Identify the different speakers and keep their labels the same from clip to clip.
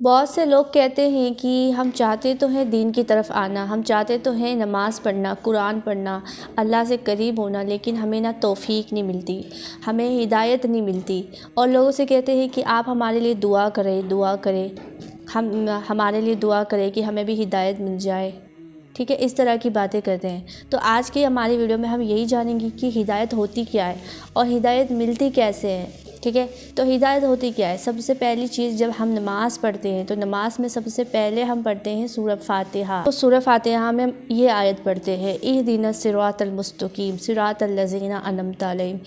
Speaker 1: بہت سے لوگ کہتے ہیں کہ ہم چاہتے تو ہیں دین کی طرف آنا، ہم چاہتے تو ہیں نماز پڑھنا، قرآن پڑھنا، اللہ سے قریب ہونا، لیکن ہمیں نہ توفیق نہیں ملتی، ہمیں ہدایت نہیں ملتی، اور لوگوں سے کہتے ہیں کہ آپ ہمارے لیے دعا کریں، دعا کریں، ہمارے لیے دعا کریں کہ ہمیں بھی ہدایت مل جائے۔ ٹھیک ہے، اس طرح کی باتیں کرتے ہیں۔ تو آج کی ہماری ویڈیو میں ہم یہی جانیں گے کہ ہدایت ہوتی کیا ہے اور ہدایت ملتی کیسے ہے۔ ٹھیک ہے، تو ہدایت ہوتی کیا ہے؟ سب سے پہلی چیز، جب ہم نماز پڑھتے ہیں تو نماز میں سب سے پہلے ہم پڑھتے ہیں سورۃ فاتحہ۔ تو سورۃ فاتحہ میں یہ آیت پڑھتے ہیں، اہدنا الصراط المستقیم صراط الذین انعمت علیہم،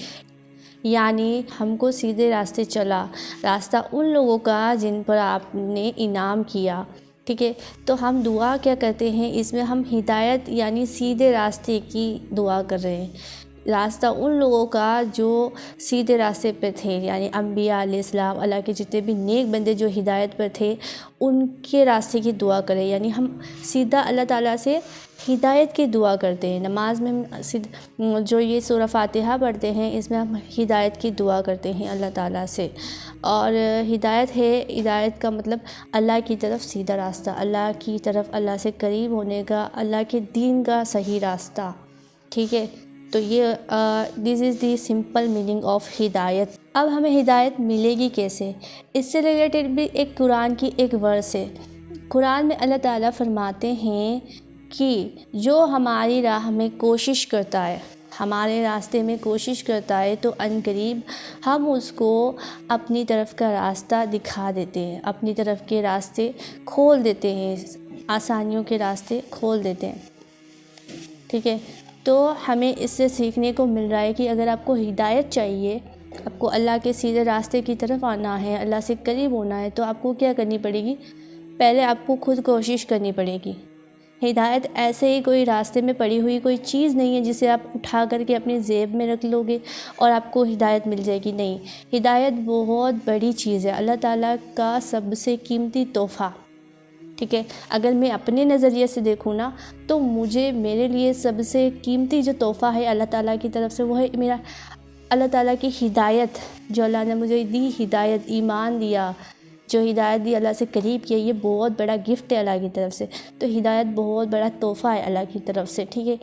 Speaker 1: یعنی ہم کو سیدھے راستے چلا، راستہ ان لوگوں کا جن پر آپ نے انعام کیا۔ ٹھیک ہے، تو ہم دعا کیا کرتے ہیں اس میں؟ ہم ہدایت یعنی سیدھے راستے کی دعا کر رہے ہیں، راستہ ان لوگوں کا جو سیدھے راستے پہ تھے، یعنی انبیاء علیہ السلام، اللہ کے جتنے بھی نیک بندے جو ہدایت پر تھے ان کے راستے کی دعا کریں، یعنی ہم سیدھا اللہ تعالیٰ سے ہدایت کی دعا کرتے ہیں۔ نماز میں ہم جو یہ سورہ فاتحہ پڑھتے ہیں اس میں ہم ہدایت کی دعا کرتے ہیں اللہ تعالیٰ سے، اور ہدایت ہے، ہدایت کا مطلب اللہ کی طرف سیدھا راستہ، اللہ کی طرف، اللہ سے قریب ہونے کا، اللہ کے دین کا صحیح راستہ۔ ٹھیک ہے، تو یہ دس از دی سمپل میننگ آف ہدایت۔ اب ہمیں ہدایت ملے گی کیسے؟ اس سے ریلیٹڈ بھی ایک قرآن کی ایک ورس ہے۔ قرآن میں اللہ تعالیٰ فرماتے ہیں کہ جو ہماری راہ میں کوشش کرتا ہے، ہمارے راستے میں کوشش کرتا ہے، تو عن قریب ہم اس کو اپنی طرف کا راستہ دکھا دیتے ہیں، اپنی طرف کے راستے کھول دیتے ہیں، آسانیوں کے راستے کھول دیتے ہیں۔ ٹھیک ہے، تو ہمیں اس سے سیکھنے کو مل رہا ہے کہ اگر آپ کو ہدایت چاہیے، آپ کو اللہ کے سیدھے راستے کی طرف آنا ہے، اللہ سے قریب ہونا ہے، تو آپ کو کیا کرنی پڑے گی؟ پہلے آپ کو خود کوشش کرنی پڑے گی۔ ہدایت ایسے ہی کوئی راستے میں پڑی ہوئی کوئی چیز نہیں ہے جسے آپ اٹھا کر کے اپنی جیب میں رکھ لو گے اور آپ کو ہدایت مل جائے گی، نہیں۔ ہدایت بہت بڑی چیز ہے، اللہ تعالیٰ کا سب سے قیمتی تحفہ۔ ٹھیک ہے، اگر میں اپنے نظریے سے دیکھوں نا تو میرے لیے سب سے قیمتی جو تحفہ ہے اللہ تعالیٰ کی طرف سے، وہ ہے میرا اللہ تعالیٰ کی ہدایت، جو اللہ نے مجھے دی ہدایت، ایمان دیا، جو ہدایت دی، اللہ سے قریب کیا، یہ بہت بڑا گفٹ ہے اللہ کی طرف سے۔ تو ہدایت بہت بڑا تحفہ ہے اللہ کی طرف سے۔ ٹھیک ہے،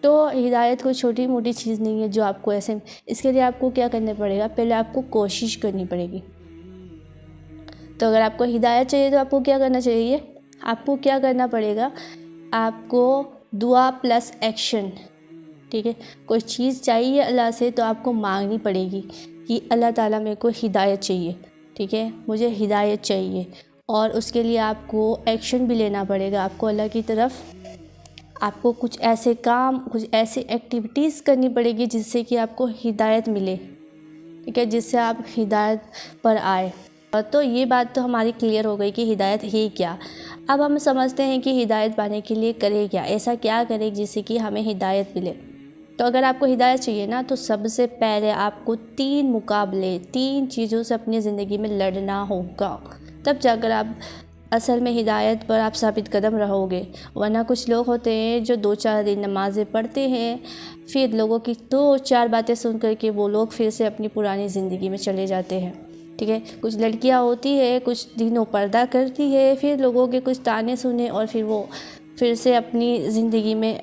Speaker 1: تو ہدایت کوئی چھوٹی موٹی چیز نہیں ہے جو آپ کو ایسے، اس کے لیے آپ کو کیا کرنا پڑے گا؟ پہلے آپ کو کوشش کرنی پڑے گی۔ تو اگر آپ کو ہدایت چاہیے تو آپ کو کیا کرنا چاہیے؟ آپ کو کیا کرنا پڑے گا؟ آپ کو دعا پلس ایکشن۔ ٹھیک ہے، کوئی چیز چاہیے اللہ سے تو آپ کو مانگنی پڑے گی کہ اللہ تعالیٰ میرے کو ہدایت چاہیے۔ ٹھیک ہے، مجھے ہدایت چاہیے، اور اس کے لیے آپ کو ایکشن بھی لینا پڑے گا۔ آپ کو اللہ کی طرف، آپ کو کچھ ایسے کام، کچھ ایسی ایکٹیویٹیز کرنی پڑے گی جس سے کہ آپ کو ہدایت ملے۔ ٹھیک ہے، جس سے آپ ہدایت پر آئے۔ تو یہ بات تو ہماری کلیئر ہو گئی کہ ہدایت ہے کیا۔ اب ہم سمجھتے ہیں کہ ہدایت پانے کے لیے کرے کیا، ایسا کیا کرے جس سے کہ ہمیں ہدایت ملے۔ تو اگر آپ کو ہدایت چاہیے نا تو سب سے پہلے آپ کو 3 مقابلے، 3 چیزوں سے اپنی زندگی میں لڑنا ہوگا، تب جا کر آپ اصل میں ہدایت پر آپ ثابت قدم رہو گے۔ ورنہ کچھ لوگ ہوتے ہیں جو 2-4 دن نمازیں پڑھتے ہیں، پھر لوگوں کی 2-4 باتیں سن کر کے وہ لوگ پھر سے اپنی پرانی زندگی میں چلے جاتے ہیں۔ ٹھیک ہے، کچھ لڑکیاں ہوتی ہے، کچھ دنوں پردہ کرتی ہے، پھر لوگوں کے کچھ طعنے سنے اور پھر وہ پھر سے اپنی زندگی میں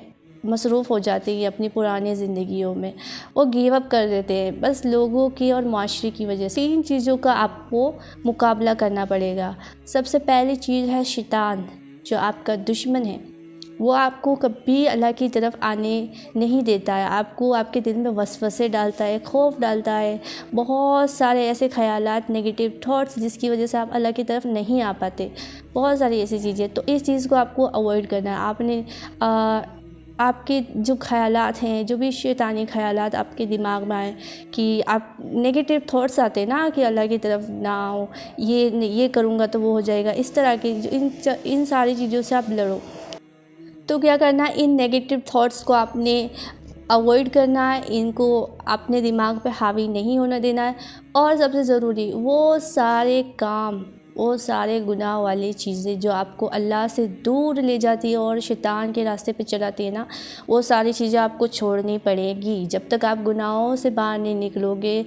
Speaker 1: مصروف ہو جاتی ہے، اپنی پرانی زندگیوں میں وہ گیو اپ کر دیتے ہیں، بس لوگوں کی اور معاشرے کی وجہ سے۔ 3 چیزوں کا آپ کو مقابلہ کرنا پڑے گا۔ سب سے پہلی چیز ہے شیطان، جو آپ کا دشمن ہے۔ وہ آپ کو کبھی اللہ کی طرف آنے نہیں دیتا ہے، آپ کو آپ کے دل میں وسوسے ڈالتا ہے، خوف ڈالتا ہے، بہت سارے ایسے خیالات، نیگیٹو تھاٹس جس کی وجہ سے آپ اللہ کی طرف نہیں آ پاتے، بہت ساری ایسی چیزیں۔ تو اس چیز کو آپ کو اوائڈ کرنا ہے۔ آپ نے آپ کے جو خیالات ہیں، جو بھی شیطانی خیالات آپ کے دماغ میں آئیں کہ آپ نیگیٹو تھاٹس آتے ہیں نا کہ اللہ کی طرف نہ آؤ، یہ کروں گا تو وہ ہو جائے گا، اس طرح کی ان ساری چیزوں سے آپ لڑو۔ تو کیا کرنا ہے؟ ان نیگیٹو تھاٹس کو آپ نے اوائڈ کرنا ہے، ان کو اپنے دماغ پہ حاوی نہیں ہونے دینا ہے، اور سب سے ضروری وہ سارے کام، وہ سارے گناہ والی چیزیں جو آپ کو اللہ سے دور لے جاتی ہے اور شیطان کے راستے پہ چلاتی ہے نا، وہ ساری چیزیں آپ کو چھوڑنی پڑے گی۔ جب تک آپ گناہوں سے باہر نہیں نکلو گے،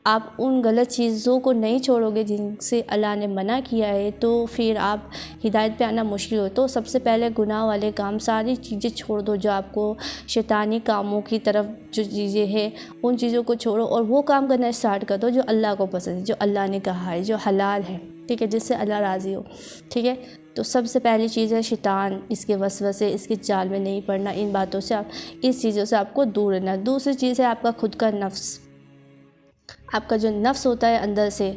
Speaker 1: آپ ان غلط چیزوں کو نہیں چھوڑو گے جن سے اللہ نے منع کیا ہے، تو پھر آپ ہدایت پہ آنا مشکل ہو۔ تو سب سے پہلے گناہ والے کام، ساری چیزیں چھوڑ دو جو آپ کو شیطانی کاموں کی طرف جو چیزیں ہیں ان چیزوں کو چھوڑو، اور وہ کام کرنا اسٹارٹ کر دو جو اللہ کو پسند ہے، جو اللہ نے کہا ہے، جو حلال ہے، ٹھیک ہے، جس سے اللہ راضی ہو، ٹھیک ہے۔ تو سب سے پہلی چیز ہے شیطان، اس کے وسوسے، اس کے جال میں نہیں پڑنا، ان باتوں سے اس چیزوں سے آپ کو دور رہنا۔ دوسری چیز ہے آپ کا خود کا نفس، آپ کا جو نفس ہوتا ہے اندر سے۔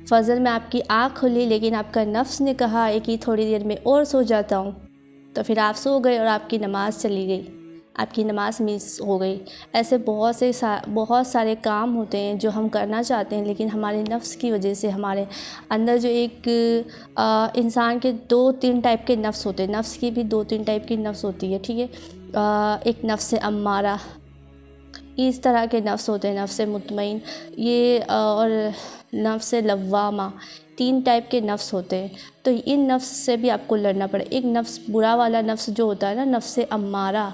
Speaker 1: فجر میں آپ کی آنکھ کھلی لیکن آپ کا نفس نے کہا ہے کہ تھوڑی دیر میں اور سو جاتا ہوں، تو پھر آپ سو گئے اور آپ کی نماز چلی گئی، آپ کی نماز مس ہو گئی۔ ایسے بہت سارے کام ہوتے ہیں جو ہم کرنا چاہتے ہیں لیکن ہمارے نفس کی وجہ سے، ہمارے اندر جو ایک انسان کے 2-3 ٹائپ کے نفس ہوتے ہیں، نفس کی بھی 2-3 ٹائپ کی نفس ہوتی ہے، ٹھیک ہے۔ ایک نفس امارہ، اس طرح کے نفس ہوتے ہیں، نفس مطمئن یہ، اور نفس لوامہ، 3 ٹائپ کے نفس ہوتے ہیں۔ تو ان نفس سے بھی آپ کو لڑنا پڑے۔ ایک نفس برا والا نفس جو ہوتا ہے نا، نفس امارہ،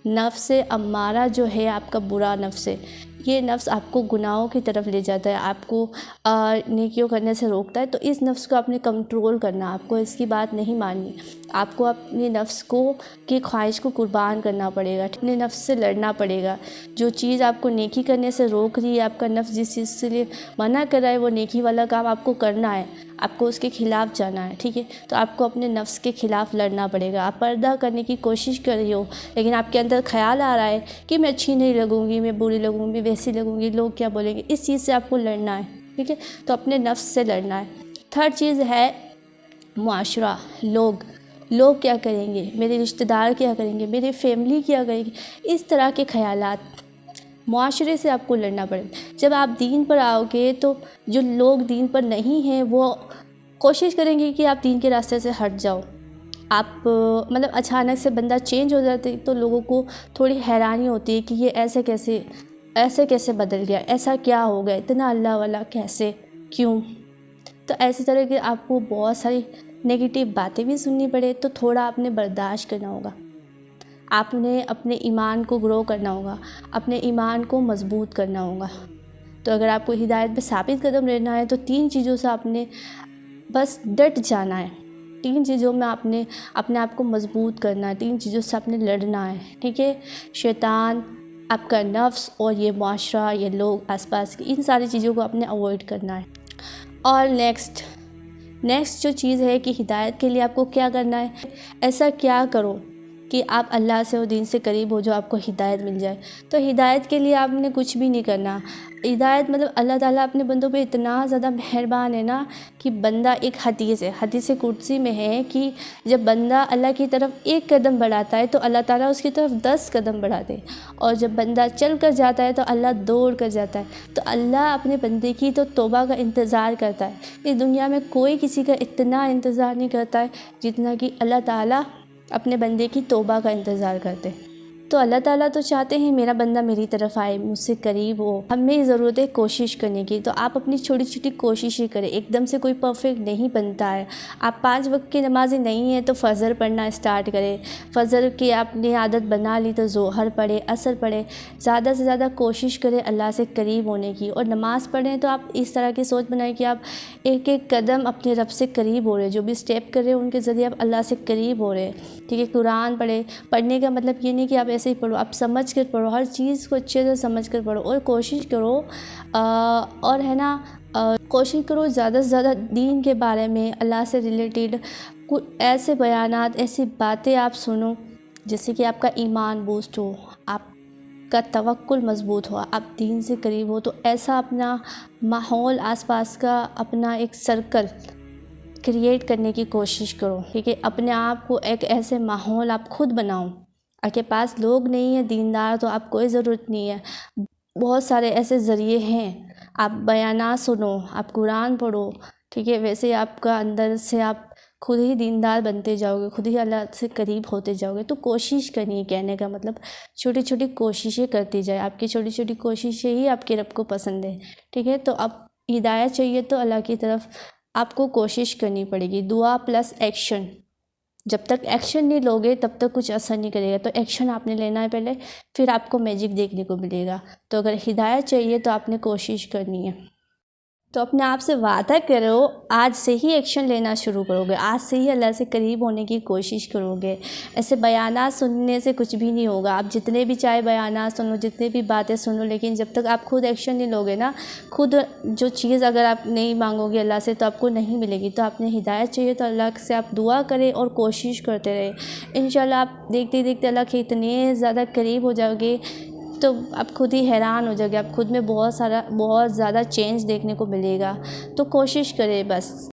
Speaker 1: نفس امارہ جو ہے آپ کا برا نفس ہے، یہ نفس آپ کو گناہوں کی طرف لے جاتا ہے، آپ کو نیکیوں کرنے سے روکتا ہے۔ تو اس نفس کو آپ نے کنٹرول کرنا، آپ کو اس کی بات نہیں ماننی، آپ کو اپنے نفس کی خواہش کو قربان کرنا پڑے گا، اپنے نفس سے لڑنا پڑے گا۔ جو چیز آپ کو نیکی کرنے سے روک رہی ہے، آپ کا نفس جس چیز سے لیے منع کر رہا ہے، وہ نیکی والا کام آپ کو کرنا ہے، آپ کو اس کے خلاف جانا ہے، ٹھیک ہے۔ تو آپ کو اپنے نفس کے خلاف لڑنا پڑے گا۔ آپ پردہ کرنے کی کوشش کر رہی ہو لیکن آپ کے اندر خیال آ رہا ہے کہ میں اچھی نہیں لگوں گی، میں بری لگوں گی، ویسی لگوں گی، لوگ کیا بولیں گے، اس چیز سے آپ کو لڑنا ہے، ٹھیک ہے۔ تو اپنے نفس سے لڑنا ہے۔ تھرڈ چیز ہے معاشرہ، لوگ کیا کریں گے، میرے رشتہ دار کیا کریں گے، میری فیملی کیا کرے گی، اس طرح کے خیالات، معاشرے سے آپ کو لڑنا پڑے گا۔ جب آپ دین پر آؤ گے تو جو لوگ دین پر نہیں ہیں وہ کوشش کریں گے کہ آپ دین کے راستے سے ہٹ جاؤ۔ آپ مطلب اچانک سے بندہ چینج ہو جاتے تو لوگوں کو تھوڑی حیرانی ہوتی ہے کہ یہ ایسے کیسے بدل گیا، ایسا کیا ہو گیا، اتنا اللہ والا کیسے، کیوں؟ تو ایسی طرح کے آپ کو بہت ساری نگیٹیو باتیں بھی سننی پڑے تو تھوڑا آپ نے برداشت کرنا ہوگا۔ آپ نے اپنے ایمان کو گرو کرنا ہوگا، اپنے ایمان کو مضبوط کرنا ہوگا۔ تو اگر آپ کو ہدایت پہ ثابت قدم رہنا ہے تو 3 چیزوں سے آپ نے بس ڈٹ جانا ہے، 3 چیزوں میں آپ نے اپنے آپ کو مضبوط کرنا ہے، 3 چیزوں سے آپ نے لڑنا ہے، ٹھیک ہے۔ شیطان، آپ کا نفس اور یہ معاشرہ، یہ لوگ آس پاس کی، ان ساری چیزوں کو آپ نے اوائڈ کرنا ہے۔ اور نیکسٹ جو چیز ہے کہ ہدایت کے لیے آپ کو کیا کرنا ہے، ایسا کیا کرو کہ آپ اللہ سے اور دین سے قریب ہو جو آپ کو ہدایت مل جائے۔ تو ہدایت کے لیے آپ نے کچھ بھی نہیں کرنا۔ ہدایت مطلب اللہ تعالیٰ اپنے بندوں پہ اتنا زیادہ مہربان ہے نا کہ بندہ، ایک حدیث قدسی میں ہے کہ جب بندہ اللہ کی طرف 1 قدم بڑھاتا ہے تو اللہ تعالیٰ اس کی طرف 10 قدم بڑھاتے ہیں، اور جب بندہ چل کر جاتا ہے تو اللہ دوڑ کر جاتا ہے۔ تو اللہ اپنے بندے کی تو توبہ کا انتظار کرتا ہے۔ اس دنیا میں کوئی کسی کا اتنا انتظار نہیں کرتا ہے جتنا کہ اللہ تعالیٰ اپنے بندے کی توبہ کا انتظار کرتے۔ تو اللہ تعالیٰ تو چاہتے ہیں میرا بندہ میری طرف آئے، مجھ سے قریب ہو۔ ہمیں ضرورت ہے کوشش کرنے کی، تو آپ اپنی چھوٹی چھوٹی کوششیں کریں۔ ایک دم سے کوئی پرفیکٹ نہیں بنتا ہے۔ آپ 5 وقت کی نمازیں نہیں ہیں تو فجر پڑھنا اسٹارٹ کریں۔ فجر کی آپ نے عادت بنا لی تو ظہر پڑھے، عصر پڑھے، زیادہ سے زیادہ کوشش کریں اللہ سے قریب ہونے کی۔ اور نماز پڑھیں تو آپ اس طرح کی سوچ بنائیں کہ آپ ایک قدم اپنے رب سے قریب ہو رہے ہیں، جو بھی اسٹیپ کر رہے ہیں ان کے ذریعے آپ اللہ سے قریب ہو رہے ہیں، ٹھیک ہے۔ قرآن پڑھنے کا مطلب یہ نہیں کہ آپ ایسے ہی پڑھو، آپ سمجھ کر پڑھو، ہر چیز کو اچھے سے سمجھ کر پڑھو، اور کوشش کرو اور ہے نا کوشش کرو زیادہ سے زیادہ دین کے بارے میں، اللہ سے ریلیٹڈ کچھ ایسے بیانات، ایسی باتیں آپ سنو جس سے کہ آپ کا ایمان بوسٹ ہو، آپ کا توکل مضبوط ہو، آپ دین سے قریب ہو۔ تو ایسا اپنا ماحول، آس پاس کا اپنا ایک سرکل کریٹ کرنے کی کوشش کرو، ٹھیک ہے۔ اپنے آپ کو ایک ایسے ماحول آپ خود بناؤ۔ آپ کے پاس لوگ نہیں ہیں دیندار تو آپ کوئی ضرورت نہیں ہے، بہت سارے ایسے ذریعے ہیں، آپ بیانات سنو، آپ قرآن پڑھو، ٹھیک ہے۔ ویسے ہی آپ کا اندر سے آپ خود ہی دیندار بنتے جاؤ گے، خود ہی اللہ سے قریب ہوتے جاؤ گے۔ تو کوشش کرنی ہے، کہنے کا مطلب چھوٹی چھوٹی کوششیں کرتی جائے، آپ کی چھوٹی چھوٹی کوششیں ہی آپ کے رب کو پسند ہے، ٹھیک ہے۔ تو اب ہدایت چاہیے تو اللہ کی طرف آپ کو کوشش کرنی پڑے گی، دعا پلس ایکشن۔ جب تک ایکشن نہیں لوگے تب تک کچھ اثر نہیں کرے گا، تو ایکشن آپ نے لینا ہے پہلے، پھر آپ کو میجک دیکھنے کو ملے گا۔ تو اگر ہدایت چاہیے تو آپ نے کوشش کرنی ہے، تو اپنے آپ سے وعدہ کرو، آج سے ہی ایکشن لینا شروع کرو گے، آج سے ہی اللہ سے قریب ہونے کی کوشش کرو گے۔ ایسے بیانات سننے سے کچھ بھی نہیں ہوگا، آپ جتنے بھی چاہے بیانات سنو، جتنے بھی باتیں سنو، لیکن جب تک آپ خود ایکشن نہیں لوگے نا، خود جو چیز اگر آپ نہیں مانگو گے اللہ سے تو آپ کو نہیں ملے گی۔ تو آپ نے ہدایت چاہیے تو اللہ سے آپ دعا کریں اور کوشش کرتے رہے، انشاءاللہ آپ دیکھتے دیکھتے اللہ کے اتنے زیادہ قریب ہو جاؤ گے، تو آپ خود ہی حیران ہو جاؤ گے، آپ خود میں بہت زیادہ چینج دیکھنے کو ملے گا۔ تو کوشش کریں بس۔